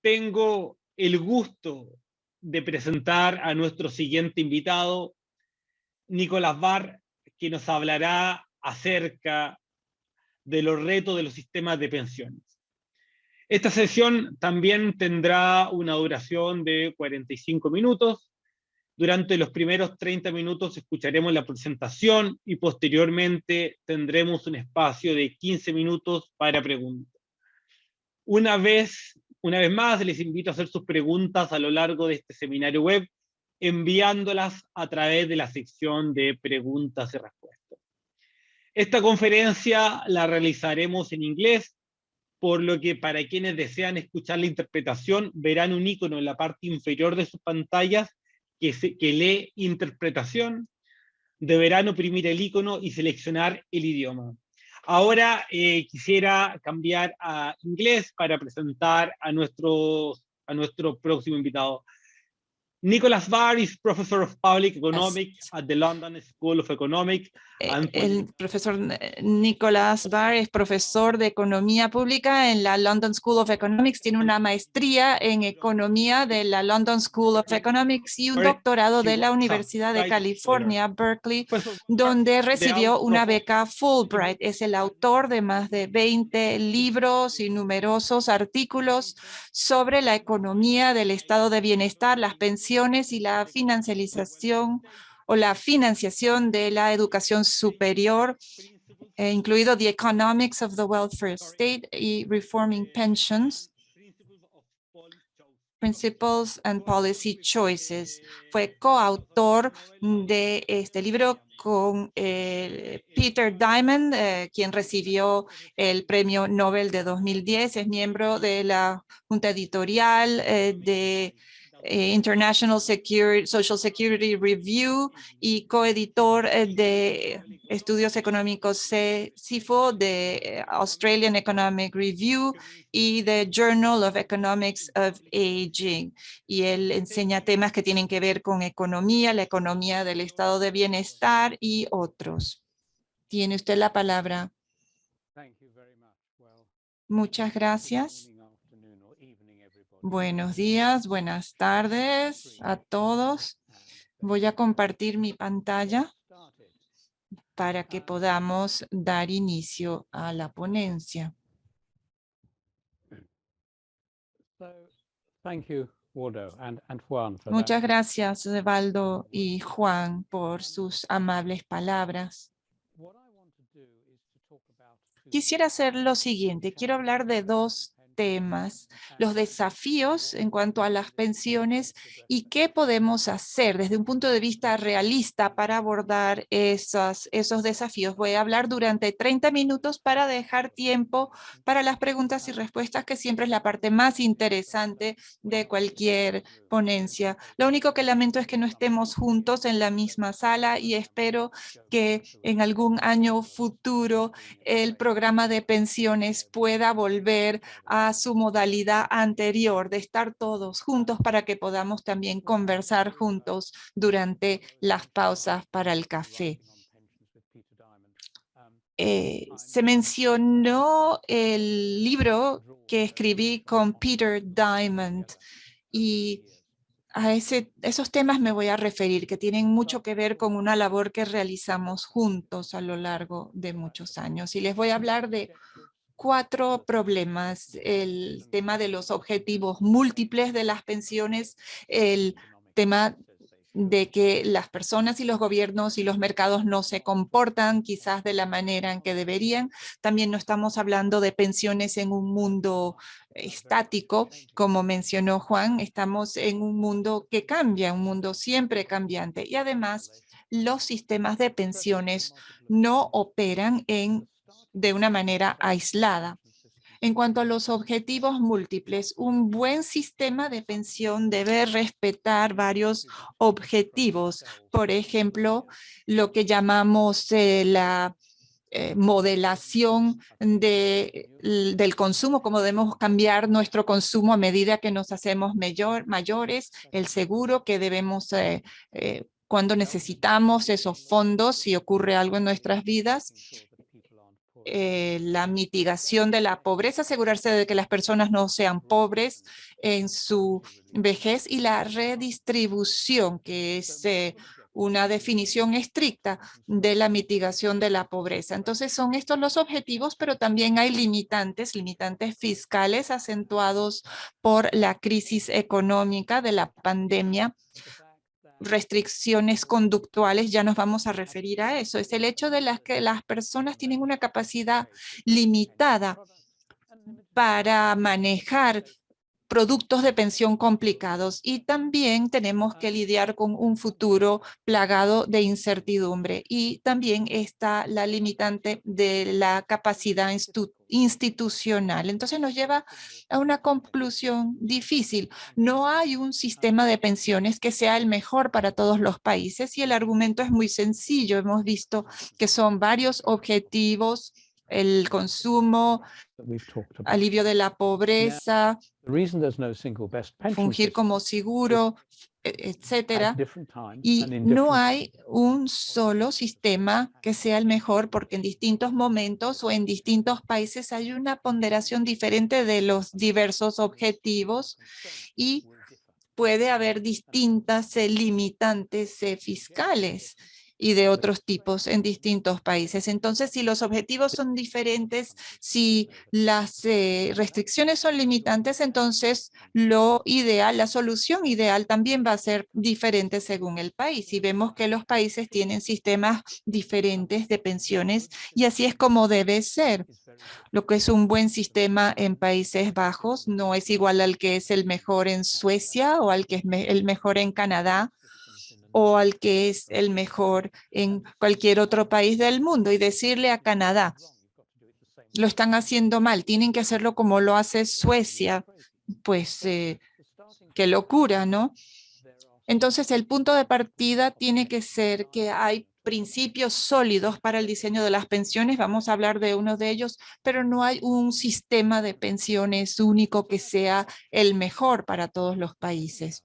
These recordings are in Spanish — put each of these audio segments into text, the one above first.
tengo el gusto de presentar a nuestro siguiente invitado, Nicolás Barr, que nos hablará acerca de los retos de los sistemas de pensiones. Esta sesión también tendrá una duración de 45 minutos. Durante los primeros 30 minutos escucharemos la presentación y posteriormente tendremos un espacio de 15 minutos para preguntas. Una vez más, les invito a hacer sus preguntas a lo largo de este seminario web, enviándolas a través de la sección de preguntas y respuestas. Esta conferencia la realizaremos en inglés, por lo que para quienes desean escuchar la interpretación, verán un icono en la parte inferior de sus pantallas que lee interpretación. Deberán oprimir el icono y seleccionar el idioma. Ahora quisiera cambiar a inglés para presentar a nuestro próximo invitado. Nicholas Barr is Professor of Public Economics at the London School of Economics. El profesor Nicholas Barr es profesor de Economía Pública en la London School of Economics. Tiene una maestría en Economía de la London School of Economics y un doctorado de la Universidad de California, Berkeley, donde recibió una beca Fulbright. Es el autor de más de 20 libros y numerosos artículos sobre la economía del estado de bienestar, las pensiones y la financialización o la financiación de la educación superior, incluido The Economics of the Welfare State y Reforming Pensions, Principles and Policy Choices. Fue coautor de este libro con Peter Diamond, quien recibió el Premio Nobel de 2010. Es miembro de la Junta Editorial de International Social Security Review y coeditor de estudios económicos CIFO de Australian Economic Review y de Journal of Economics of Aging. Y él enseña temas que tienen que ver con economía, la economía del estado de bienestar y otros. Tiene usted la palabra. Muchas gracias. Buenos días, buenas tardes a todos. Voy a compartir mi pantalla para que podamos dar inicio a la ponencia. Muchas gracias, Waldo y Juan, por sus amables palabras. Quisiera hacer lo siguiente. Quiero hablar de dos temas, los desafíos en cuanto a las pensiones y qué podemos hacer desde un punto de vista realista para abordar esos desafíos. Voy a hablar durante 30 minutos para dejar tiempo para las preguntas y respuestas, que siempre es la parte más interesante de cualquier ponencia. Lo único que lamento es que no estemos juntos en la misma sala y espero que en algún año futuro el programa de pensiones pueda volver a su modalidad anterior, de estar todos juntos para que podamos también conversar juntos durante las pausas para el café. Se mencionó el libro que escribí con Peter Diamond y a esos temas me voy a referir, que tienen mucho que ver con una labor que realizamos juntos a lo largo de muchos años. Y les voy a hablar de 4 problemas: el tema de los objetivos múltiples de las pensiones, el tema de que las personas y los gobiernos y los mercados no se comportan quizás de la manera en que deberían. También no estamos hablando de pensiones en un mundo estático, como mencionó Juan, estamos en un mundo que cambia, un mundo siempre cambiante. Y además, los sistemas de pensiones no operan de una manera aislada. En cuanto a los objetivos múltiples, un buen sistema de pensión debe respetar varios objetivos. Por ejemplo, lo que llamamos la modelación del consumo, cómo debemos cambiar nuestro consumo a medida que nos hacemos mayores, el seguro que debemos cuando necesitamos esos fondos si ocurre algo en nuestras vidas. la mitigación de la pobreza, asegurarse de que las personas no sean pobres en su vejez, y la redistribución, que es una definición estricta de la mitigación de la pobreza. Entonces son estos los objetivos, pero también hay limitantes fiscales acentuados por la crisis económica de la pandemia, restricciones conductuales, ya nos vamos a referir a eso. Es el hecho de que las personas tienen una capacidad limitada para manejar productos de pensión complicados, y también tenemos que lidiar con un futuro plagado de incertidumbre, y también está la limitante de la capacidad institucional. Entonces nos lleva a una conclusión difícil. No hay un sistema de pensiones que sea el mejor para todos los países, y el argumento es muy sencillo. Hemos visto que son varios objetivos: el consumo, alivio de la pobreza, fungir como seguro, etcétera. Y no hay un solo sistema que sea el mejor, porque en distintos momentos o en distintos países hay una ponderación diferente de los diversos objetivos, y puede haber distintas limitantes fiscales y de otros tipos en distintos países. Entonces, si los objetivos son diferentes, si las restricciones son limitantes, entonces lo ideal, la solución ideal también va a ser diferente según el país. Y vemos que los países tienen sistemas diferentes de pensiones, y así es como debe ser. Lo que es un buen sistema en Países Bajos no es igual al que es el mejor en Suecia, o al que es el mejor en Canadá, o al que es el mejor en cualquier otro país del mundo. Y decirle a Canadá, lo están haciendo mal, tienen que hacerlo como lo hace Suecia, pues qué locura, ¿no? Entonces el punto de partida tiene que ser que hay principios sólidos para el diseño de las pensiones. Vamos a hablar de uno de ellos, pero no hay un sistema de pensiones único que sea el mejor para todos los países.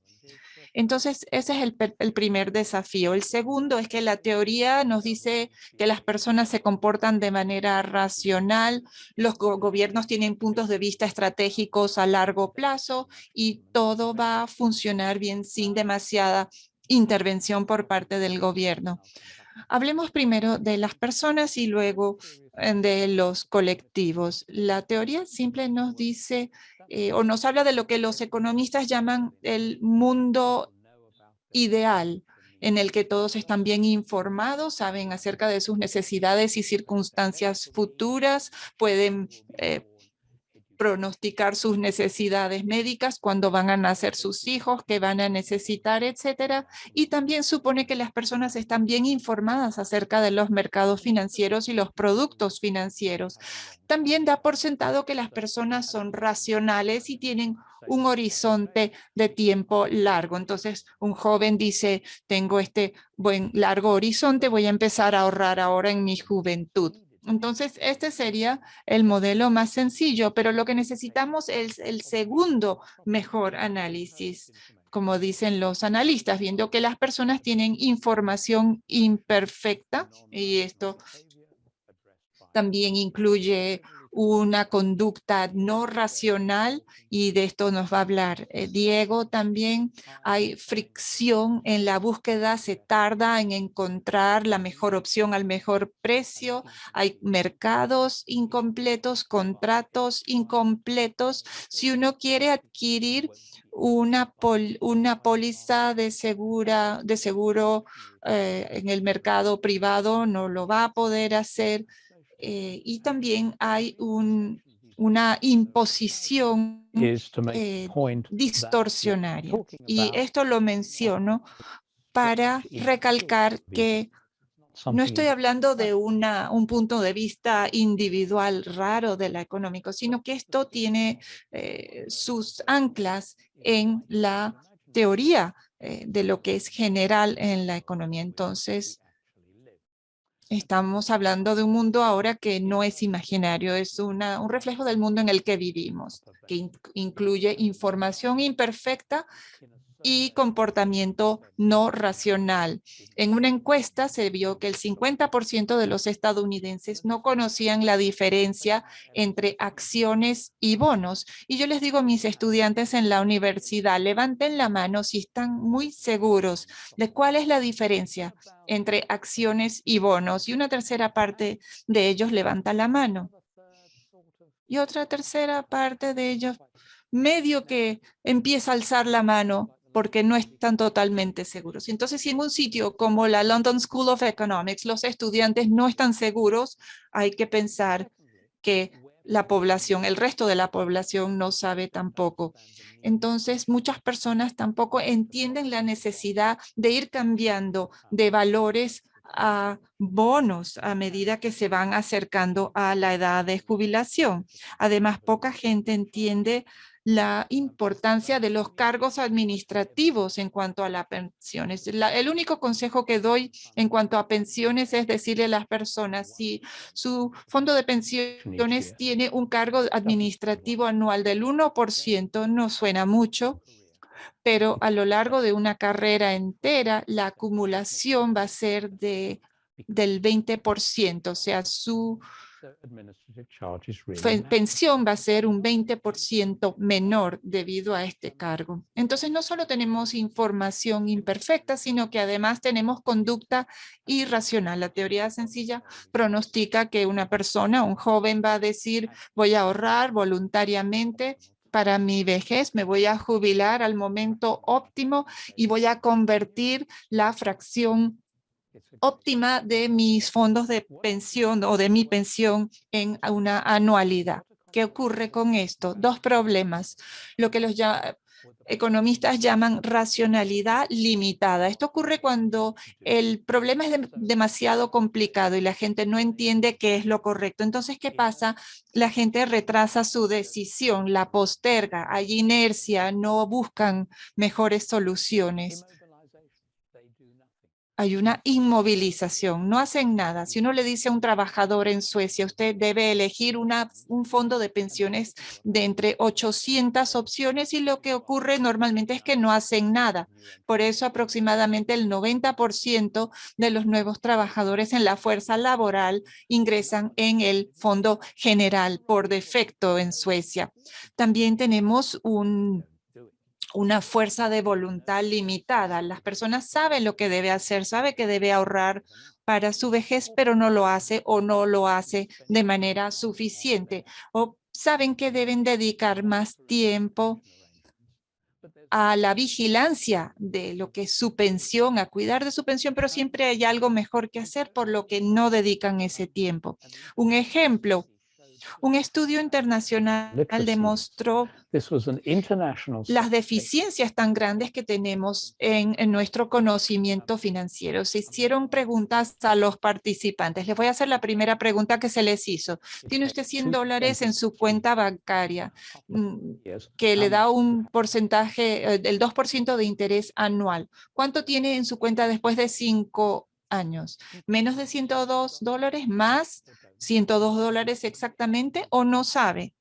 Entonces, ese es el primer desafío. El segundo es que la teoría nos dice que las personas se comportan de manera racional, los gobiernos tienen puntos de vista estratégicos a largo plazo, y todo va a funcionar bien sin demasiada intervención por parte del gobierno. Hablemos primero de las personas y luego de los colectivos. La teoría simple nos dice o nos habla de lo que los economistas llaman el mundo ideal, en el que todos están bien informados, saben acerca de sus necesidades y circunstancias futuras, pueden pronosticar sus necesidades médicas, cuando van a nacer sus hijos, qué van a necesitar, etcétera. Y también supone que las personas están bien informadas acerca de los mercados financieros y los productos financieros. También da por sentado que las personas son racionales y tienen un horizonte de tiempo largo. Entonces, un joven dice, tengo este buen largo horizonte, voy a empezar a ahorrar ahora en mi juventud. Entonces, este sería el modelo más sencillo, pero lo que necesitamos es el segundo mejor análisis, como dicen los analistas, viendo que las personas tienen información imperfecta, y esto también incluye una conducta no racional, y de esto nos va a hablar Diego también. Hay fricción en la búsqueda, se tarda en encontrar la mejor opción al mejor precio, hay mercados incompletos, contratos incompletos. Si uno quiere adquirir una póliza de seguro en el mercado privado, no lo va a poder hacer. Y también hay una imposición distorsionaria. Y esto lo menciono para recalcar que no estoy hablando de un punto de vista individual raro de la económico, sino que esto tiene sus anclas en la teoría de lo que es general en la economía. Entonces, estamos hablando de un mundo ahora que no es imaginario, es un reflejo del mundo en el que vivimos, que incluye información imperfecta y comportamiento no racional. En una encuesta se vio que el 50% de los estadounidenses no conocían la diferencia entre acciones y bonos. Y yo les digo a mis estudiantes en la universidad, levanten la mano si están muy seguros de cuál es la diferencia entre acciones y bonos. Y una tercera parte de ellos levanta la mano. Y otra tercera parte de ellos medio que empieza a alzar la mano porque no están totalmente seguros. Entonces, si en un sitio como la London School of Economics los estudiantes no están seguros, hay que pensar que la población, el resto de la población no sabe tampoco. Entonces, muchas personas tampoco entienden la necesidad de ir cambiando de valores a bonos a medida que se van acercando a la edad de jubilación. Además, poca gente entiende la importancia de los cargos administrativos en cuanto a las pensiones. El único consejo que doy en cuanto a pensiones es decirle a las personas, si su fondo de pensiones tiene un cargo administrativo anual del 1%, no suena mucho, pero a lo largo de una carrera entera, la acumulación va a ser del 20%, o sea, su pensión va a ser un 20% menor debido a este cargo. Entonces, no solo tenemos información imperfecta, sino que además tenemos conducta irracional. La teoría sencilla pronostica que una persona, un joven, va a decir, voy a ahorrar voluntariamente para mi vejez, me voy a jubilar al momento óptimo y voy a convertir la fracción óptima de mis fondos de pensión o de mi pensión en una anualidad. ¿Qué ocurre con esto? Dos problemas. Lo que los economistas llaman racionalidad limitada. Esto ocurre cuando el problema es demasiado complicado y la gente no entiende qué es lo correcto. Entonces, ¿qué pasa? La gente retrasa su decisión, la posterga, hay inercia, no buscan mejores soluciones. Hay una inmovilización, no hacen nada. Si uno le dice a un trabajador en Suecia, usted debe elegir un fondo de pensiones de entre 800 opciones y lo que ocurre normalmente es que no hacen nada. Por eso aproximadamente el 90% de los nuevos trabajadores en la fuerza laboral ingresan en el fondo general por defecto en Suecia. También tenemos una fuerza de voluntad limitada. Las personas saben lo que debe hacer, sabe que debe ahorrar para su vejez, pero no lo hace o no lo hace de manera suficiente. O saben que deben dedicar más tiempo a la vigilancia de lo que es su pensión, a cuidar de su pensión, pero siempre hay algo mejor que hacer, por lo que no dedican ese tiempo. Un ejemplo, un estudio internacional demostró las deficiencias tan grandes que tenemos en nuestro conocimiento financiero. Se hicieron preguntas a los participantes. Les voy a hacer la primera pregunta que se les hizo. ¿Tiene usted $100 en su cuenta bancaria que le da un porcentaje del 2% de interés anual? ¿Cuánto tiene en su cuenta después de 5 años? ¿Menos de $102? ¿Más $102 exactamente o no sabe?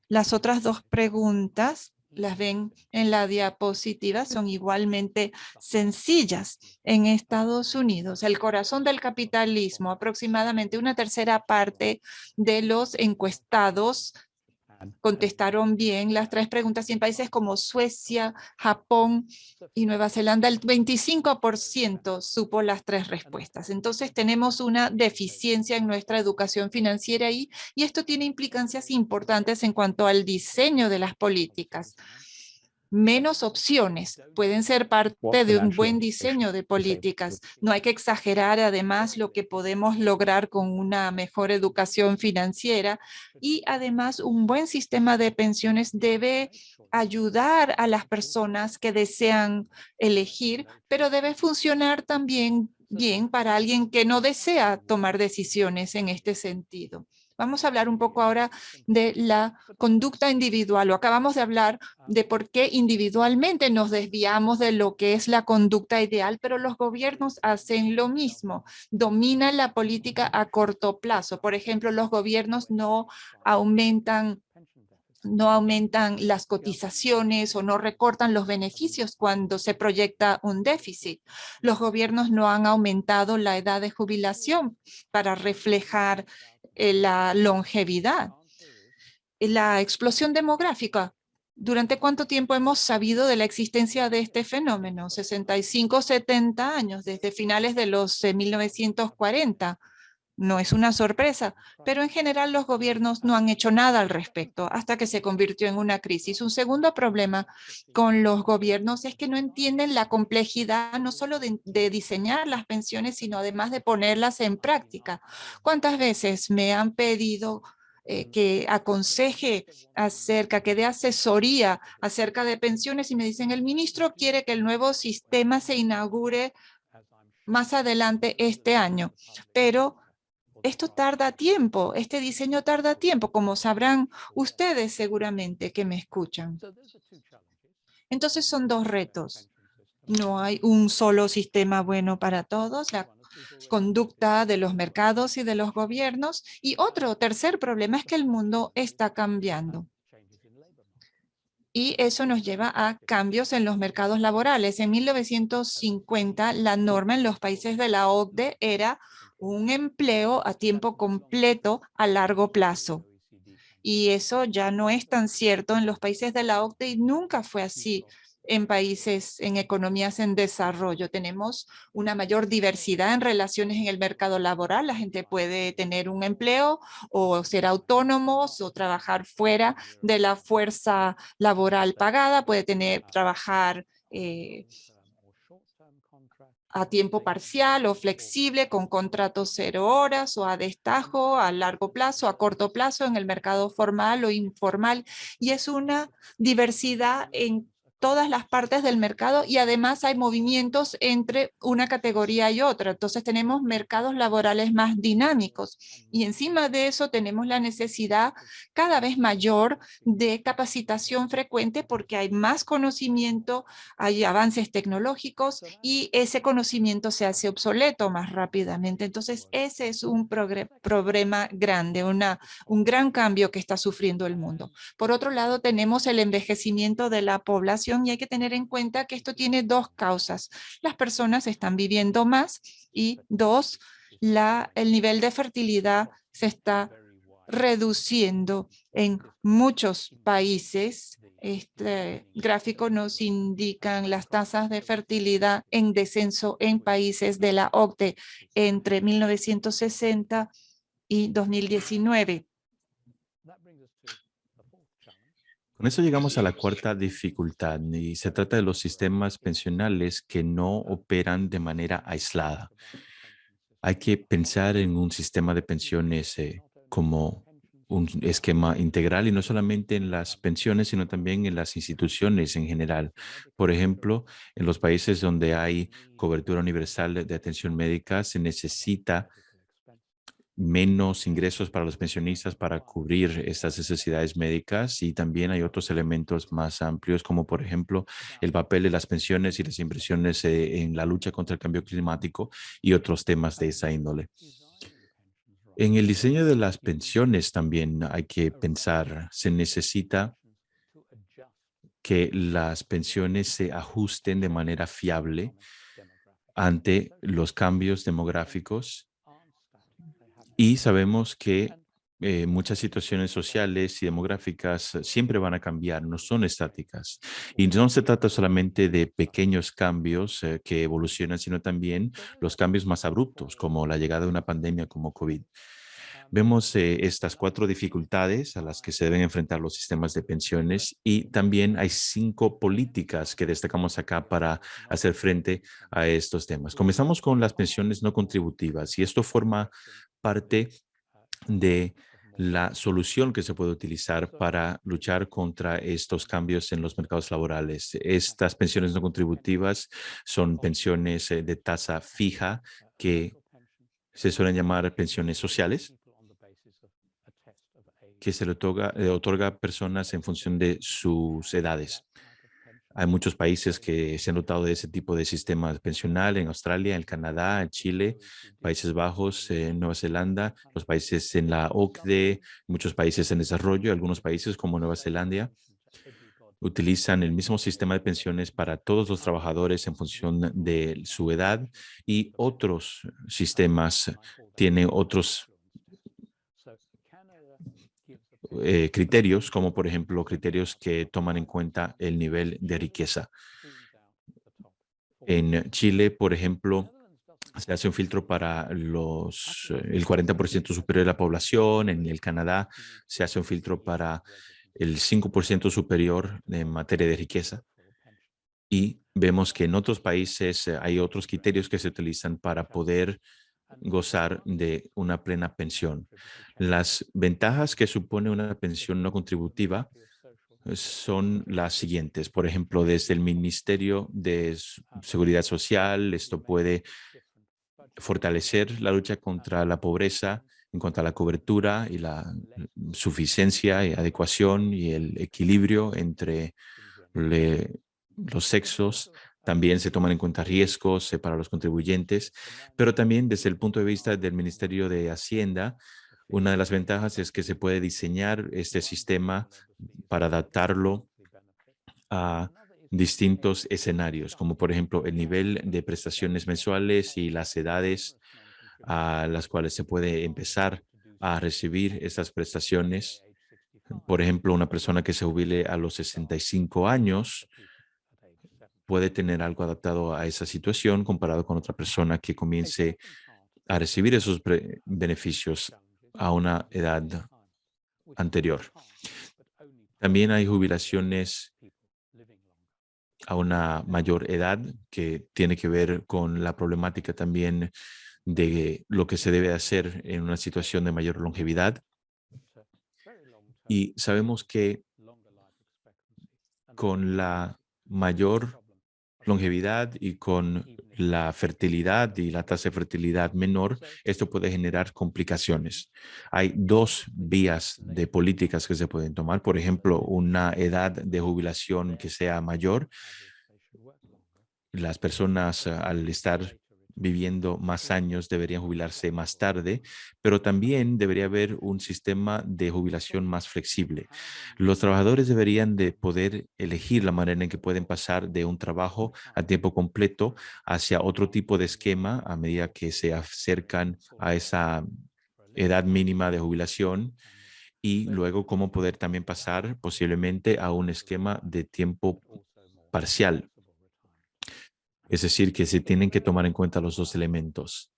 Las otras dos preguntas, las ven en la diapositiva, son igualmente sencillas. En Estados Unidos, el corazón del capitalismo, aproximadamente una tercera parte de los encuestados contestaron bien las tres preguntas y en países como Suecia, Japón y Nueva Zelanda, el 25% supo las tres respuestas. Entonces tenemos una deficiencia en nuestra educación financiera y esto tiene implicancias importantes en cuanto al diseño de las políticas. Menos opciones pueden ser parte de un buen diseño de políticas. No hay que exagerar además lo que podemos lograr con una mejor educación financiera y además un buen sistema de pensiones debe ayudar a las personas que desean elegir, pero debe funcionar también bien para alguien que no desea tomar decisiones en este sentido. Vamos a hablar un poco ahora de la conducta individual. Lo acabamos de hablar de por qué individualmente nos desviamos de lo que es la conducta ideal, pero los gobiernos hacen lo mismo. Dominan la política a corto plazo. Por ejemplo, los gobiernos no aumentan no aumentan las cotizaciones o no recortan los beneficios cuando se proyecta un déficit. Los gobiernos no han aumentado la edad de jubilación para reflejar la longevidad. La explosión demográfica. ¿Durante cuánto tiempo hemos sabido de la existencia de este fenómeno? 65, 70 años, desde finales de los 1940. No es una sorpresa, pero en general los gobiernos no han hecho nada al respecto hasta que se convirtió en una crisis. Un segundo problema con los gobiernos es que no entienden la complejidad no solo de diseñar las pensiones, sino además de ponerlas en práctica. ¿Cuántas veces me han pedido que aconseje que dé asesoría acerca de pensiones y me dicen, el ministro quiere que el nuevo sistema se inaugure más adelante este año, pero esto tarda tiempo, este diseño tarda tiempo, como sabrán ustedes seguramente que me escuchan. Entonces son dos retos. No hay un solo sistema bueno para todos, la conducta de los mercados y de los gobiernos. Y otro tercer problema es que el mundo está cambiando. Y eso nos lleva a cambios en los mercados laborales. En 1950, la norma en los países de la OCDE era un empleo a tiempo completo a largo plazo. Y eso ya no es tan cierto en los países de la OCDE y nunca fue así en países, en economías en desarrollo. Tenemos una mayor diversidad en relaciones en el mercado laboral. La gente puede tener un empleo o ser autónomos o trabajar fuera de la fuerza laboral pagada, puede trabajar a tiempo parcial o flexible, con contratos 0 horas o a destajo, a largo plazo, a corto plazo, en el mercado formal o informal. Y es una diversidad en todas las partes del mercado y además hay movimientos entre una categoría y otra. Entonces tenemos mercados laborales más dinámicos y encima de eso tenemos la necesidad cada vez mayor de capacitación frecuente porque hay más conocimiento, hay avances tecnológicos y ese conocimiento se hace obsoleto más rápidamente. Entonces, ese es un problema grande, un gran cambio que está sufriendo el mundo. Por otro lado, tenemos el envejecimiento de la población y hay que tener en cuenta que esto tiene dos causas. Las personas están viviendo más y dos, el nivel de fertilidad se está reduciendo en muchos países. Este gráfico nos indican las tasas de fertilidad en descenso en países de la OCDE entre 1960 y 2019. Con eso llegamos a la cuarta dificultad y se trata de los sistemas pensionales que no operan de manera aislada. Hay que pensar en un sistema de pensiones como un esquema integral y no solamente en las pensiones, sino también en las instituciones en general. Por ejemplo, en los países donde hay cobertura universal de atención médica, se necesita menos ingresos para los pensionistas para cubrir estas necesidades médicas y también hay otros elementos más amplios como por ejemplo el papel de las pensiones y las inversiones en la lucha contra el cambio climático y otros temas de esa índole. En el diseño de las pensiones también hay que pensar, se necesita que las pensiones se ajusten de manera fiable ante los cambios demográficos. Y sabemos que muchas situaciones sociales y demográficas siempre van a cambiar, no son estáticas. Y no se trata solamente de pequeños cambios que evolucionan, sino también los cambios más abruptos, como la llegada de una pandemia como COVID. Vemos estas 4 dificultades a las que se deben enfrentar los sistemas de pensiones y también hay 5 políticas que destacamos acá para hacer frente a estos temas. Comenzamos con las pensiones no contributivas y esto forma parte de la solución que se puede utilizar para luchar contra estos cambios en los mercados laborales. Estas pensiones no contributivas son pensiones de tasa fija que se suelen llamar pensiones sociales, que se le otorga a personas en función de sus edades. Hay muchos países que se han dotado de ese tipo de sistema pensional en Australia, en Canadá, en Chile, Países Bajos, en Nueva Zelanda, los países en la OCDE, muchos países en desarrollo, algunos países como Nueva Zelanda utilizan el mismo sistema de pensiones para todos los trabajadores en función de su edad y otros sistemas tienen otros criterios, como por ejemplo criterios que toman en cuenta el nivel de riqueza. En Chile, por ejemplo, se hace un filtro para el 40% superior de la población. En el Canadá se hace un filtro para el 5% superior en materia de riqueza. Y vemos que en otros países hay otros criterios que se utilizan para poder gozar de una plena pensión. Las ventajas que supone una pensión no contributiva son las siguientes. Por ejemplo, desde el Ministerio de Seguridad Social, esto puede fortalecer la lucha contra la pobreza en cuanto a la cobertura y la suficiencia y adecuación y el equilibrio entre los sexos. También se toman en cuenta riesgos para los contribuyentes, pero también desde el punto de vista del Ministerio de Hacienda, una de las ventajas es que se puede diseñar este sistema para adaptarlo a distintos escenarios, como por ejemplo el nivel de prestaciones mensuales y las edades a las cuales se puede empezar a recibir estas prestaciones. Por ejemplo, una persona que se jubile a los 65 años puede tener algo adaptado a esa situación comparado con otra persona que comience a recibir esos beneficios a una edad anterior. También hay jubilaciones a una mayor edad que tiene que ver con la problemática también de lo que se debe hacer en una situación de mayor longevidad. Y sabemos que con la mayor longevidad y con la fertilidad y la tasa de fertilidad menor, esto puede generar complicaciones. Hay dos vías de políticas que se pueden tomar. Por ejemplo, una edad de jubilación que sea mayor. Las personas al estar viviendo más años deberían jubilarse más tarde, pero también debería haber un sistema de jubilación más flexible. Los trabajadores deberían de poder elegir la manera en que pueden pasar de un trabajo a tiempo completo hacia otro tipo de esquema a medida que se acercan a esa edad mínima de jubilación y luego cómo poder también pasar posiblemente a un esquema de tiempo parcial. Es decir, que se tienen que tomar en cuenta los dos elementos.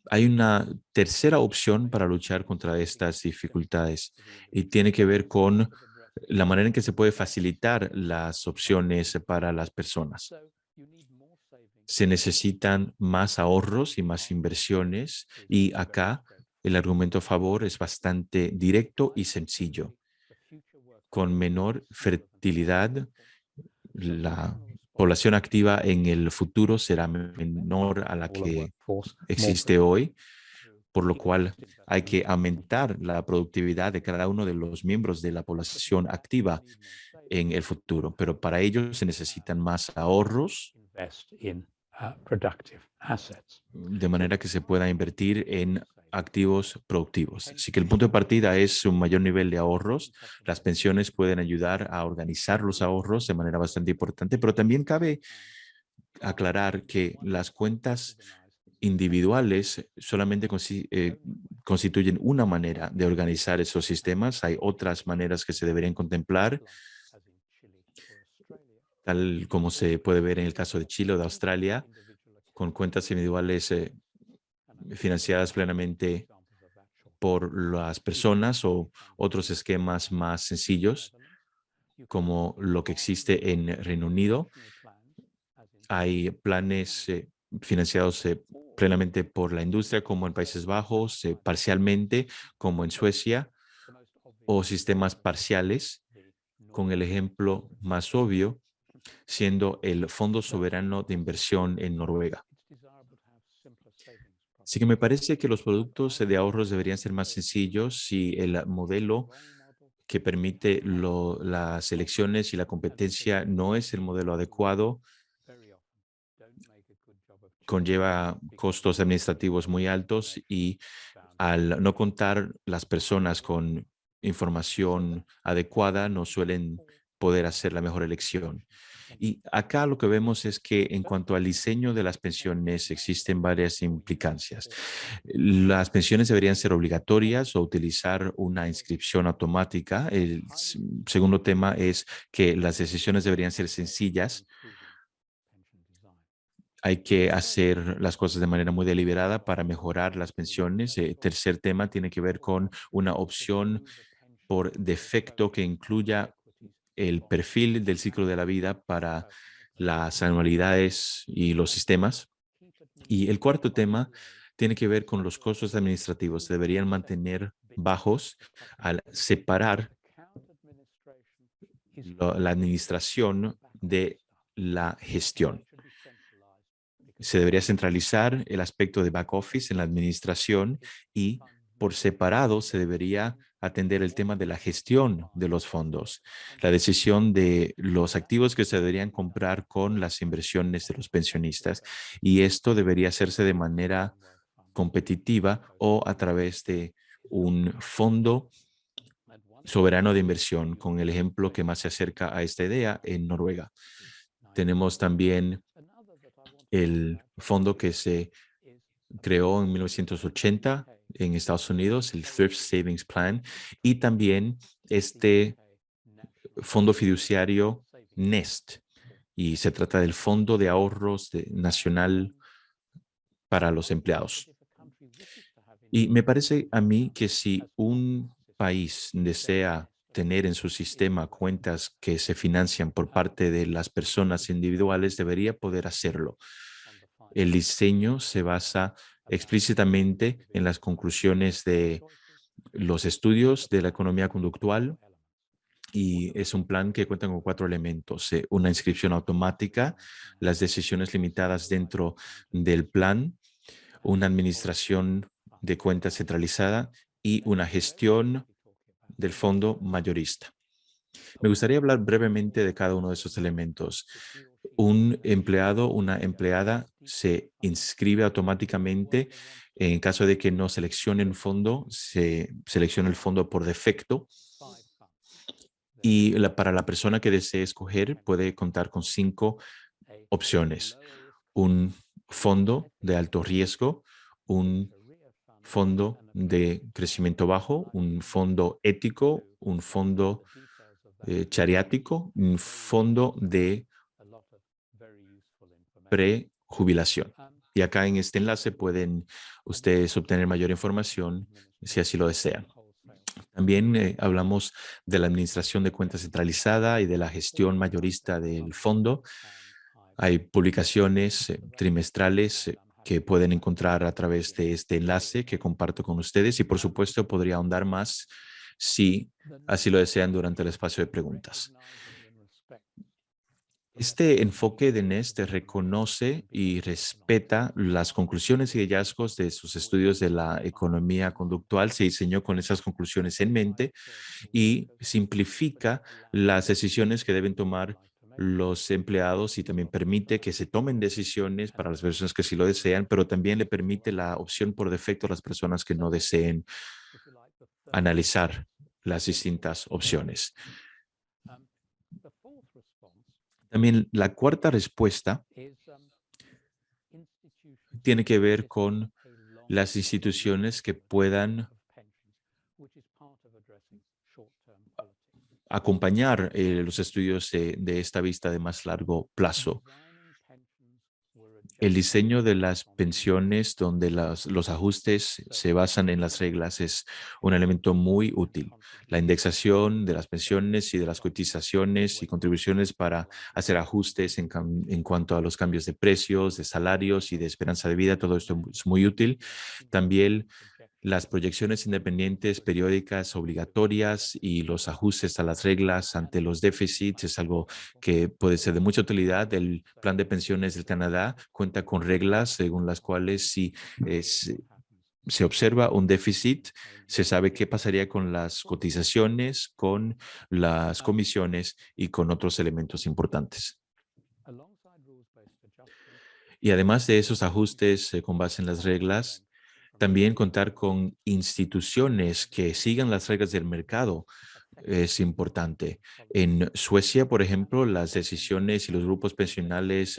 Hay una tercera opción para luchar contra estas dificultades y tiene que ver con la manera en que se puede facilitar las opciones para las personas. Se necesitan más ahorros y más inversiones y acá el argumento a favor es bastante directo y sencillo. Con menor fertilidad, la población activa en el futuro será menor a la que existe hoy, por lo cual hay que aumentar la productividad de cada uno de los miembros de la población activa en el futuro. Pero para ello se necesitan más ahorros, de manera que se pueda invertir en activos productivos. Así que el punto de partida es un mayor nivel de ahorros. Las pensiones pueden ayudar a organizar los ahorros de manera bastante importante, pero también cabe aclarar que las cuentas individuales solamente constituyen una manera de organizar esos sistemas. Hay otras maneras que se deberían contemplar, tal como se puede ver en el caso de Chile o de Australia, con cuentas individuales financiadas plenamente por las personas o otros esquemas más sencillos, como lo que existe en Reino Unido. Hay planes financiados plenamente por la industria, como en Países Bajos, parcialmente, como en Suecia, o sistemas parciales, con el ejemplo más obvio siendo el Fondo Soberano de Inversión en Noruega. Así que me parece que los productos de ahorros deberían ser más sencillos y el modelo que permite las elecciones y la competencia no es el modelo adecuado, conlleva costos administrativos muy altos y al no contar las personas con información adecuada, no suelen poder hacer la mejor elección. Y acá lo que vemos es que en cuanto al diseño de las pensiones existen varias implicancias. Las pensiones deberían ser obligatorias o utilizar una inscripción automática. El segundo tema es que las decisiones deberían ser sencillas. Hay que hacer las cosas de manera muy deliberada para mejorar las pensiones. Tercer tema tiene que ver con una opción por defecto que incluya el perfil del ciclo de la vida para las anualidades y los sistemas. Y el cuarto tema tiene que ver con los costos administrativos. Se deberían mantener bajos al separar la administración de la gestión. Se debería centralizar el aspecto de back office en la administración y por separado se debería atender el tema de la gestión de los fondos, la decisión de los activos que se deberían comprar con las inversiones de los pensionistas. Y esto debería hacerse de manera competitiva o a través de un fondo soberano de inversión, con el ejemplo que más se acerca a esta idea en Noruega. Tenemos también el fondo que se creó en 1980 en Estados Unidos, el Thrift Savings Plan, y también este fondo fiduciario NEST, y se trata del Fondo de Ahorros Nacional para los empleados. Y me parece a mí que si un país desea tener en su sistema cuentas que se financian por parte de las personas individuales, debería poder hacerlo. El diseño se basa explícitamente en las conclusiones de los estudios de la economía conductual y es un plan que cuenta con 4 elementos. Una inscripción automática, las decisiones limitadas dentro del plan, una administración de cuentas centralizada y una gestión del fondo mayorista. Me gustaría hablar brevemente de cada uno de esos elementos. Un empleado, una empleada se inscribe automáticamente. En caso de que no seleccione un fondo, se selecciona el fondo por defecto. Y para la persona que desee escoger, puede contar con 5 opciones. Un fondo de alto riesgo, un fondo de crecimiento bajo, un fondo ético, un fondo chariático, un fondo de prejubilación. Y acá en este enlace pueden ustedes obtener mayor información si así lo desean. También hablamos de la administración de cuentas centralizada y de la gestión mayorista del fondo. Hay publicaciones trimestrales que pueden encontrar a través de este enlace que comparto con ustedes y por supuesto podría ahondar más si así lo desean durante el espacio de preguntas. Este enfoque de NEST reconoce y respeta las conclusiones y hallazgos de sus estudios de la economía conductual. Se diseñó con esas conclusiones en mente y simplifica las decisiones que deben tomar los empleados y también permite que se tomen decisiones para las personas que sí lo desean, pero también le permite la opción por defecto a las personas que no deseen analizar las distintas opciones. También la cuarta respuesta tiene que ver con las instituciones que puedan acompañar los estudios de esta vista de más largo plazo. El diseño de las pensiones donde los ajustes se basan en las reglas es un elemento muy útil. La indexación de las pensiones y de las cotizaciones y contribuciones para hacer ajustes en cuanto a los cambios de precios, de salarios y de esperanza de vida, todo esto es muy útil. También las proyecciones independientes periódicas obligatorias y los ajustes a las reglas ante los déficits es algo que puede ser de mucha utilidad. El plan de pensiones del Canadá cuenta con reglas según las cuales si se observa un déficit, se sabe qué pasaría con las cotizaciones, con las comisiones y con otros elementos importantes. Y además de esos ajustes con base en las reglas, también contar con instituciones que sigan las reglas del mercado es importante. En Suecia, por ejemplo, las decisiones y los grupos pensionales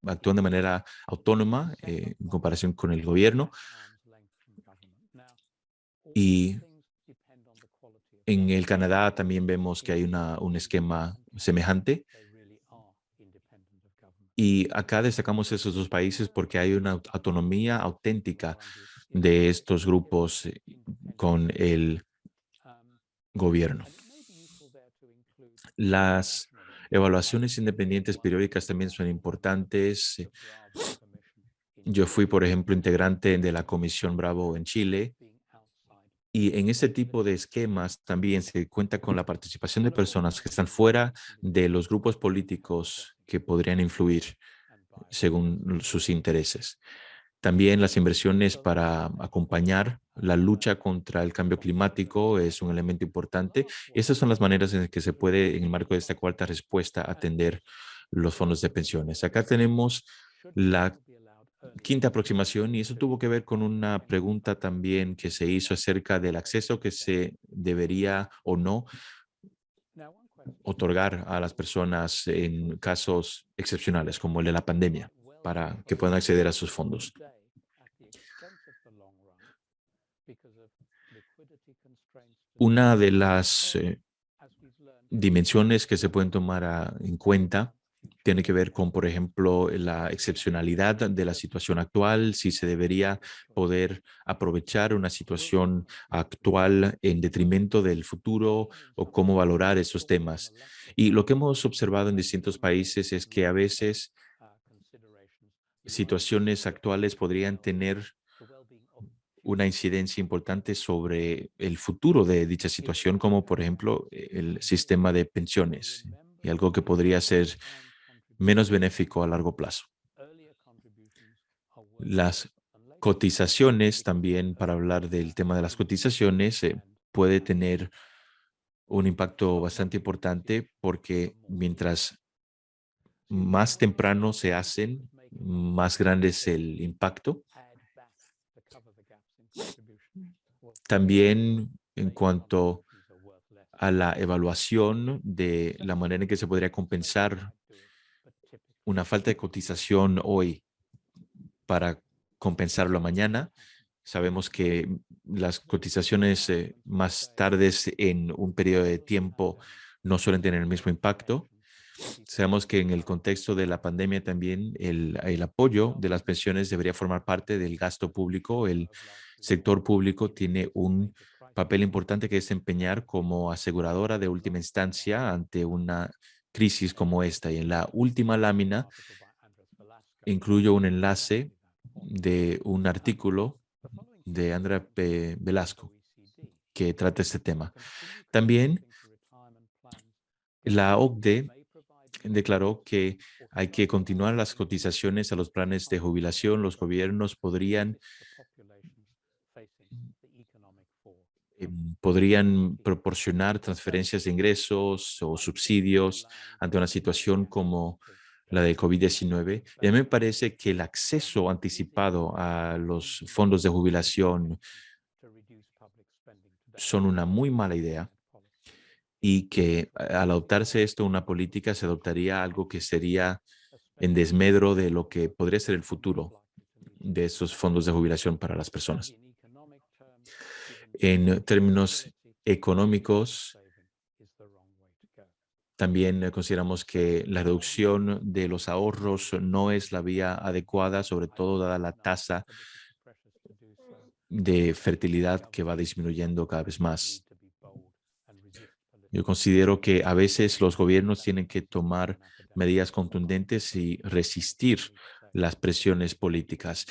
actúan de manera autónoma en comparación con el gobierno. Y en el Canadá también vemos que hay un esquema semejante. Y acá destacamos esos dos países porque hay una autonomía auténtica de estos grupos con el gobierno. Las evaluaciones independientes periódicas también son importantes. Yo fui, por ejemplo, integrante de la Comisión Bravo en Chile. Y en este tipo de esquemas también se cuenta con la participación de personas que están fuera de los grupos políticos que podrían influir según sus intereses. También las inversiones para acompañar la lucha contra el cambio climático es un elemento importante. Y esas son las maneras en las que se puede, en el marco de esta cuarta respuesta, atender los fondos de pensiones. Acá tenemos la quinta aproximación y eso tuvo que ver con una pregunta también que se hizo acerca del acceso que se debería o no otorgar a las personas en casos excepcionales como el de la pandemia para que puedan acceder a sus fondos. Una de las dimensiones que se pueden tomar en cuenta tiene que ver con, por ejemplo, la excepcionalidad de la situación actual, si se debería poder aprovechar una situación actual en detrimento del futuro o cómo valorar esos temas. Y lo que hemos observado en distintos países es que a veces situaciones actuales podrían tener una incidencia importante sobre el futuro de dicha situación, como por ejemplo el sistema de pensiones, y algo que podría ser menos benéfico a largo plazo. Las cotizaciones, también para hablar del tema de las cotizaciones, puede tener un impacto bastante importante porque mientras más temprano se hacen, más grande es el impacto. También en cuanto a la evaluación de la manera en que se podría compensar una falta de cotización hoy para compensarlo mañana. Sabemos que las cotizaciones más tardes en un periodo de tiempo no suelen tener el mismo impacto. Sabemos que en el contexto de la pandemia también el apoyo de las pensiones debería formar parte del gasto público. El sector público tiene un papel importante que desempeñar como aseguradora de última instancia ante una crisis como esta. Y en la última lámina incluyo un enlace de un artículo de Andrea Velasco que trata este tema. También la OCDE declaró que hay que continuar las cotizaciones a los planes de jubilación. Los gobiernos podrían proporcionar transferencias de ingresos o subsidios ante una situación como la de COVID-19. Y a mí me parece que el acceso anticipado a los fondos de jubilación son una muy mala idea y que al adoptarse esto una política se adoptaría algo que sería en desmedro de lo que podría ser el futuro de esos fondos de jubilación para las personas. En términos económicos, también consideramos que la reducción de los ahorros no es la vía adecuada, sobre todo dada la tasa de fertilidad que va disminuyendo cada vez más. Yo considero que a veces los gobiernos tienen que tomar medidas contundentes y resistir las presiones políticas.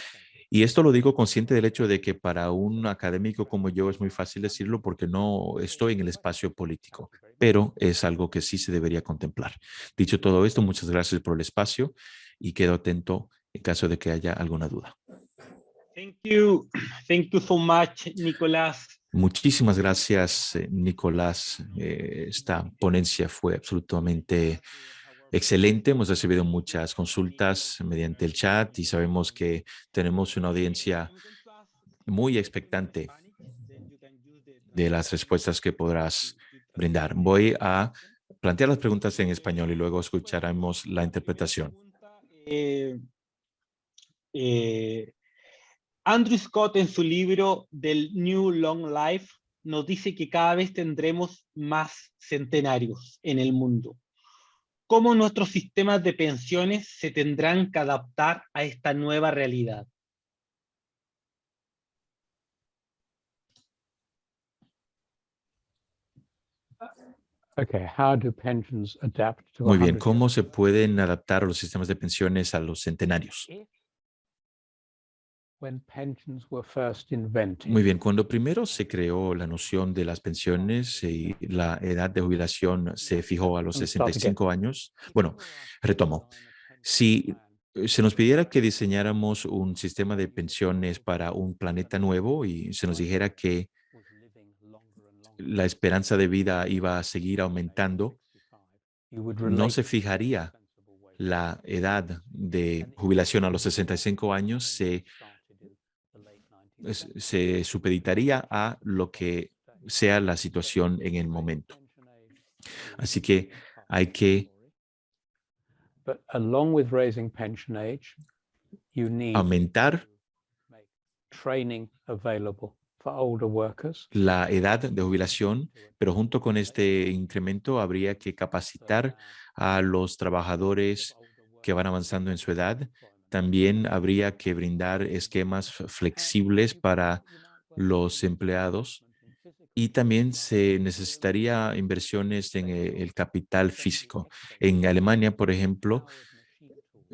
Y esto lo digo consciente del hecho de que para un académico como yo es muy fácil decirlo porque no estoy en el espacio político, pero es algo que sí se debería contemplar. Dicho todo esto, muchas gracias por el espacio y quedo atento en caso de que haya alguna duda. Thank you so much, Nicolás. Muchísimas gracias, Nicolás. Esta ponencia fue absolutamente excelente. Hemos recibido muchas consultas mediante el chat y sabemos que tenemos una audiencia muy expectante de las respuestas que podrás brindar. Voy a plantear las preguntas en español y luego escucharemos la interpretación. Andrew Scott, en su libro del New Long Life, nos dice que cada vez tendremos más centenarios en el mundo. ¿Cómo nuestros sistemas de pensiones se tendrán que adaptar a esta nueva realidad? Muy bien, ¿cómo se pueden adaptar los sistemas de pensiones a los centenarios? Muy bien, cuando primero se creó la noción de las pensiones y la edad de jubilación se fijó a los 65 años, bueno, retomo. Si se nos pidiera que diseñáramos un sistema de pensiones para un planeta nuevo y se nos dijera que la esperanza de vida iba a seguir aumentando, no se fijaría la edad de jubilación a los 65 años, se supeditaría a lo que sea la situación en el momento. Así que hay que aumentar la edad de jubilación, pero junto con este incremento habría que capacitar a los trabajadores que van avanzando en su edad. También habría que brindar esquemas flexibles para los empleados y también se necesitaría inversiones en el capital físico. En Alemania, por ejemplo,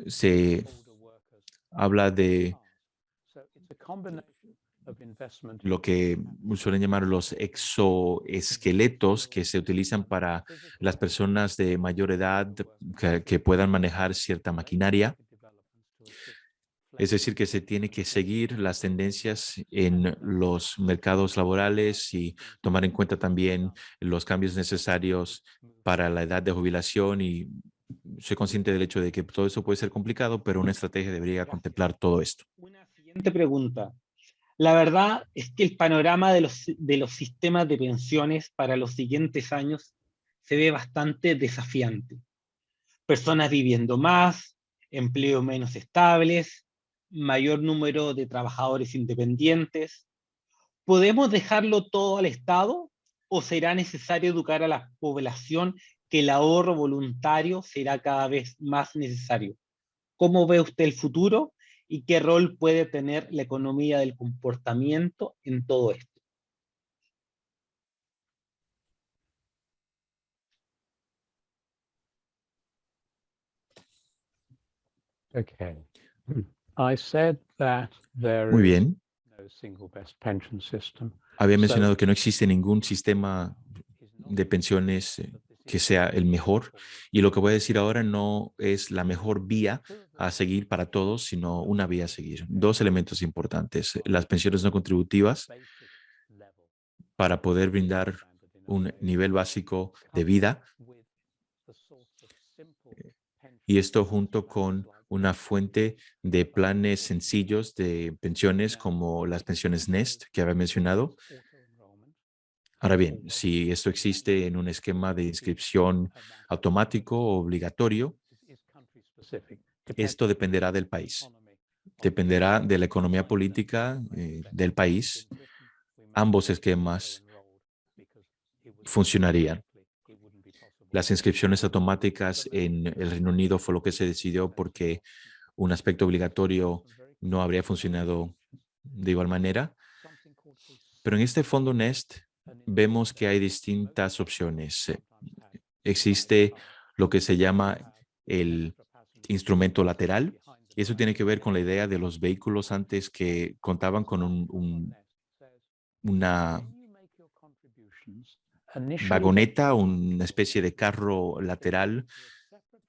se habla de lo que suelen llamar los exoesqueletos que se utilizan para las personas de mayor edad que puedan manejar cierta maquinaria. Es decir, que se tiene que seguir las tendencias en los mercados laborales y tomar en cuenta también los cambios necesarios para la edad de jubilación, y soy consciente del hecho de que todo eso puede ser complicado, pero una estrategia debería contemplar todo esto. Una siguiente pregunta. La verdad es que el panorama de los sistemas de pensiones para los siguientes años se ve bastante desafiante. Personas viviendo más, empleos menos estables, mayor número de trabajadores independientes. ¿Podemos dejarlo todo al Estado o será necesario educar a la población que el ahorro voluntario será cada vez más necesario? ¿Cómo ve usted el futuro y qué rol puede tener la economía del comportamiento en todo esto? Muy bien. Había mencionado que no existe ningún sistema de pensiones que sea el mejor, y lo que voy a decir ahora no es la mejor vía a seguir para todos, sino una vía a seguir. Dos elementos importantes: las pensiones no contributivas para poder brindar un nivel básico de vida, y esto junto con una fuente de planes sencillos de pensiones como las pensiones Nest que había mencionado. Ahora bien, si esto existe en un esquema de inscripción automático o obligatorio, esto dependerá del país, dependerá de la economía política del país. Ambos esquemas funcionarían. Las inscripciones automáticas en el Reino Unido fue lo que se decidió porque un aspecto obligatorio no habría funcionado de igual manera. Pero en este fondo Nest vemos que hay distintas opciones. Existe lo que se llama el instrumento lateral, y eso tiene que ver con la idea de los vehículos antes que contaban con una vagoneta, una especie de carro lateral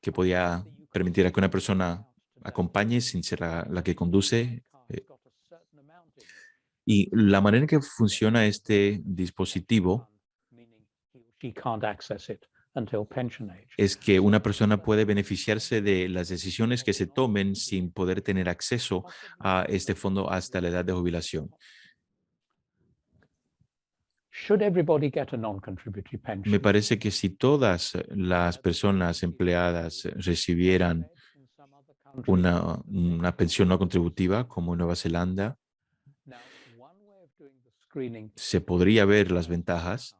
que podía permitir a que una persona acompañe sin ser la que conduce. Y la manera en que funciona este dispositivo es que una persona puede beneficiarse de las decisiones que se tomen sin poder tener acceso a este fondo hasta la edad de jubilación. Me parece que si todas las personas empleadas recibieran una pensión no contributiva, como en Nueva Zelanda, se podría ver las ventajas,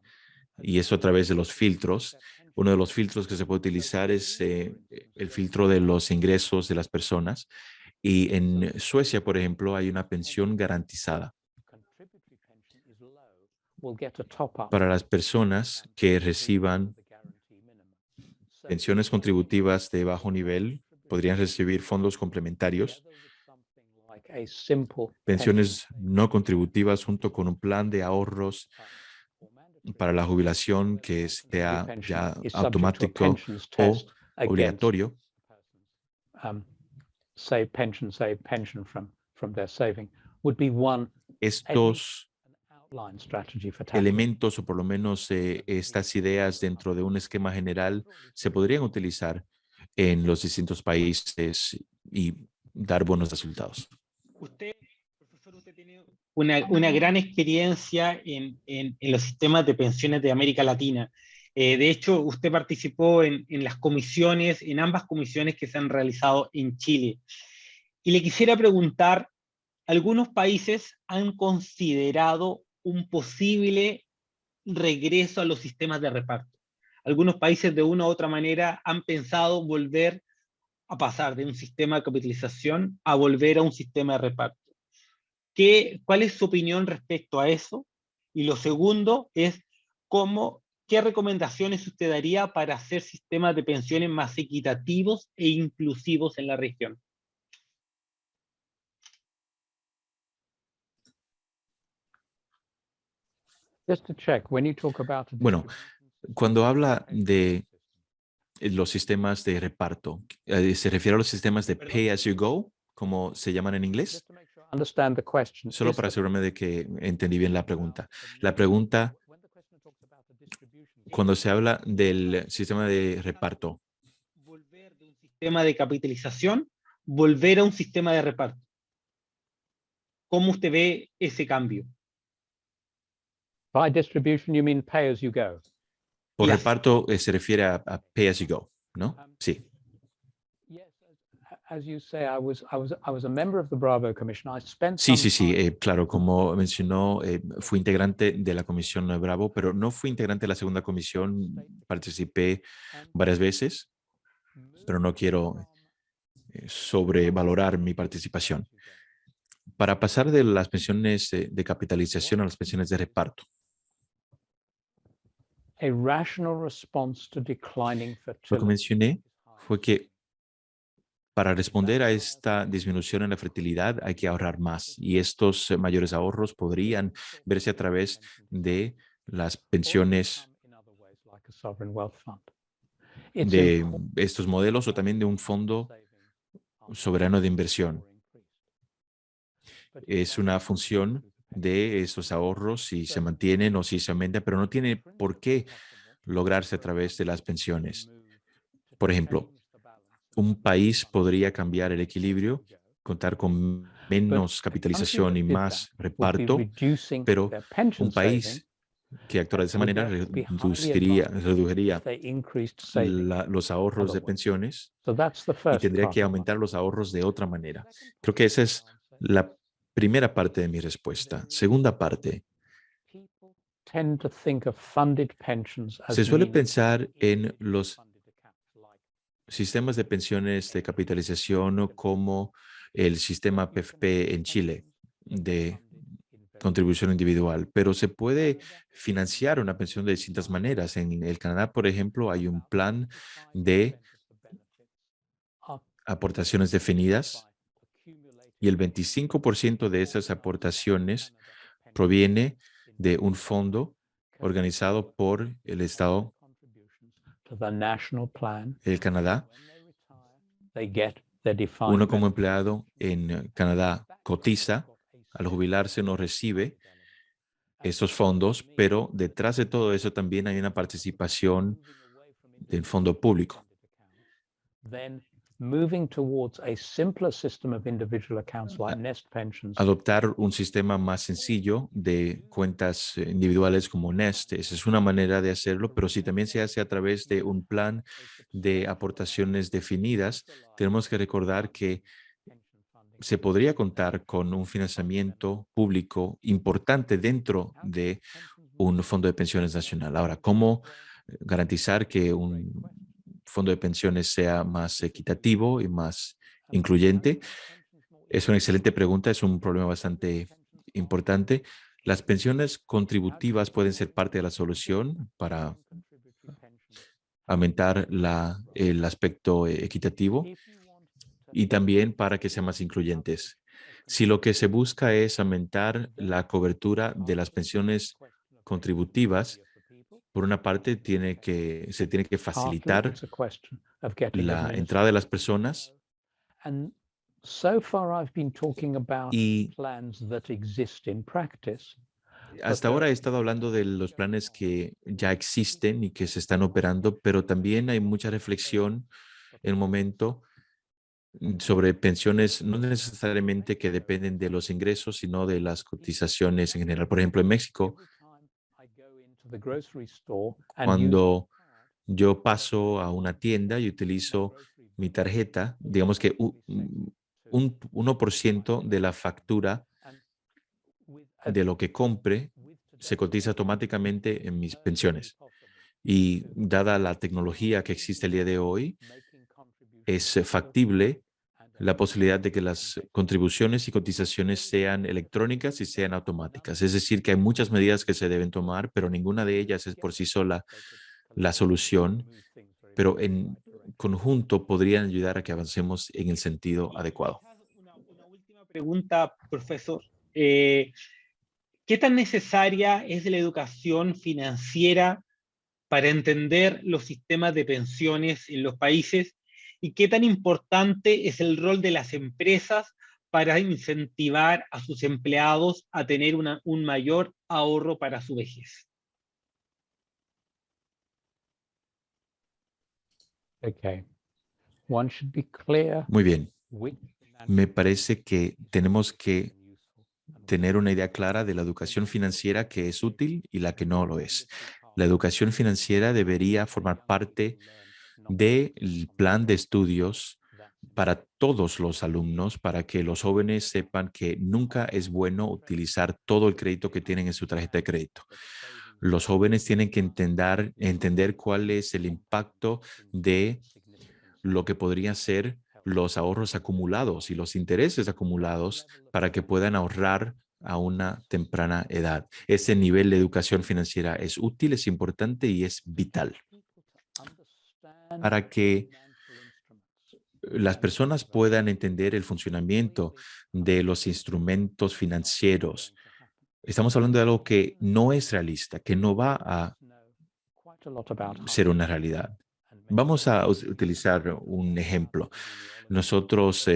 y eso a través de los filtros. Uno de los filtros que se puede utilizar es el filtro de los ingresos de las personas. Y en Suecia, por ejemplo, hay una pensión garantizada. Para las personas que reciban pensiones contributivas de bajo nivel, podrían recibir fondos complementarios, pensiones no contributivas junto con un plan de ahorros para la jubilación que sea ya automático o obligatorio. Estos elementos, o por lo menos estas ideas dentro de un esquema general, se podrían utilizar en los distintos países y dar buenos resultados. Usted, profesor, usted tiene una gran experiencia en los sistemas de pensiones de América Latina. De hecho, usted participó en las comisiones, en ambas comisiones que se han realizado en Chile. Y le quisiera preguntar, algunos países han considerado un posible regreso a los sistemas de reparto. Algunos países de una u otra manera han pensado volver a pasar de un sistema de capitalización a volver a un sistema de reparto. ¿Cuál es su opinión respecto a eso? Y lo segundo es, ¿qué recomendaciones usted daría para hacer sistemas de pensiones más equitativos e inclusivos en la región? Bueno, cuando habla de los sistemas de reparto, ¿se refiere a los sistemas de pay as you go, como se llaman en inglés? Solo para asegurarme de que entendí bien la pregunta. La pregunta, cuando se habla del sistema de reparto. Volver de un sistema de capitalización, volver a un sistema de reparto. ¿Cómo usted ve ese cambio? By distribution, you mean pay as you go. Por reparto se refiere a pay as you go, ¿no? Sí. Sí, claro, como mencionó, fui integrante de la Comisión Bravo, pero no fui integrante de la segunda comisión, participé varias veces, pero no quiero sobrevalorar mi participación. Para pasar de las pensiones de capitalización a las pensiones de reparto. Lo que mencioné fue que para responder a esta disminución en la fertilidad hay que ahorrar más, y estos mayores ahorros podrían verse a través de las pensiones de estos modelos o también de un fondo soberano de inversión. Es una función de esos ahorros si se mantienen o si se aumentan, pero no tiene por qué lograrse a través de las pensiones. Por ejemplo, un país podría cambiar el equilibrio, contar con menos capitalización y más reparto, pero un país que actuara de esa manera reduciría los ahorros de pensiones y tendría que aumentar los ahorros de otra manera. Creo que esa es la primera parte de mi respuesta. Segunda parte. Se suele pensar en los sistemas de pensiones de capitalización como el sistema PFP en Chile de contribución individual, pero se puede financiar una pensión de distintas maneras. En el Canadá, por ejemplo, hay un plan de aportaciones definidas y el 25% de esas aportaciones proviene de un fondo organizado por el Estado, el Canadá. Uno como empleado en Canadá cotiza al jubilarse uno recibe estos fondos, pero detrás de todo eso también hay una participación del fondo público. Then moving towards a simpler system of individual accounts like Nest Pensions. Adoptar un sistema más sencillo de cuentas individuales como Nest, esa es una manera de hacerlo, pero si también se hace a través de un plan de aportaciones definidas, tenemos que recordar que se podría contar con un financiamiento público importante dentro de un fondo de pensiones nacional. Ahora, ¿cómo garantizar que un fondo de pensiones sea más equitativo y más incluyente? Es una excelente pregunta, es un problema bastante importante. Las pensiones contributivas pueden ser parte de la solución para aumentar el aspecto equitativo y también para que sean más incluyentes. Si lo que se busca es aumentar la cobertura de las pensiones contributivas, por una parte se tiene que facilitar la entrada de las personas y hasta ahora he estado hablando de los planes que ya existen y que se están operando, pero también hay mucha reflexión en el momento sobre pensiones no necesariamente que dependen de los ingresos, sino de las cotizaciones en general. Por ejemplo, en México, cuando yo paso a una tienda y utilizo mi tarjeta, digamos que un 1% de la factura de lo que compre se cotiza automáticamente en mis pensiones. Y dada la tecnología que existe el día de hoy, es factible la posibilidad de que las contribuciones y cotizaciones sean electrónicas y sean automáticas. Es decir, que hay muchas medidas que se deben tomar, pero ninguna de ellas es por sí sola la solución, pero en conjunto podrían ayudar a que avancemos en el sentido adecuado. Una última pregunta, profesor. ¿Qué tan necesaria es la educación financiera para entender los sistemas de pensiones en los países? ¿Y qué tan importante es el rol de las empresas para incentivar a sus empleados a tener un mayor ahorro para su vejez? Okay. One should be clear. Muy bien. Me parece que tenemos que tener una idea clara de la educación financiera que es útil y la que no lo es. La educación financiera debería formar parte del plan de estudios para todos los alumnos, para que los jóvenes sepan que nunca es bueno utilizar todo el crédito que tienen en su tarjeta de crédito. Los jóvenes tienen que entender cuál es el impacto de lo que podrían ser los ahorros acumulados y los intereses acumulados para que puedan ahorrar a una temprana edad. Ese nivel de educación financiera es útil, es importante y es vital para que las personas puedan entender el funcionamiento de los instrumentos financieros. Estamos hablando de algo que no es realista, que no va a ser una realidad. Vamos a utilizar un ejemplo. Nosotros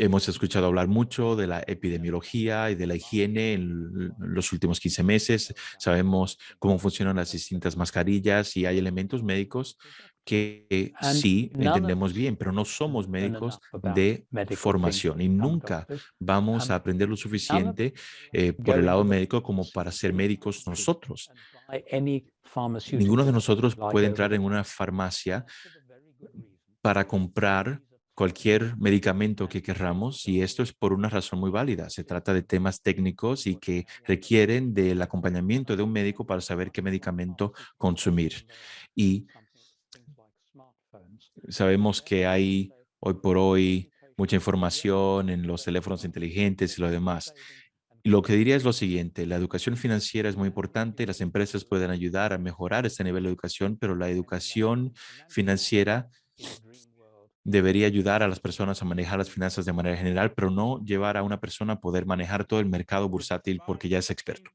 hemos escuchado hablar mucho de la epidemiología y de la higiene en los últimos 15 meses. Sabemos cómo funcionan las distintas mascarillas y hay elementos médicos que sí entendemos bien, pero no somos médicos de formación y nunca vamos a aprender lo suficiente por el lado médico como para ser médicos nosotros. Ninguno de nosotros puede entrar en una farmacia para comprar cualquier medicamento que querramos y esto es por una razón muy válida. Se trata de temas técnicos y que requieren del acompañamiento de un médico para saber qué medicamento consumir. Y sabemos que hay hoy por hoy mucha información en los teléfonos inteligentes y lo demás. Lo que diría es lo siguiente, la educación financiera es muy importante, las empresas pueden ayudar a mejorar este nivel de educación, pero la educación financiera debería ayudar a las personas a manejar las finanzas de manera general, pero no llevar a una persona a poder manejar todo el mercado bursátil porque ya es experto.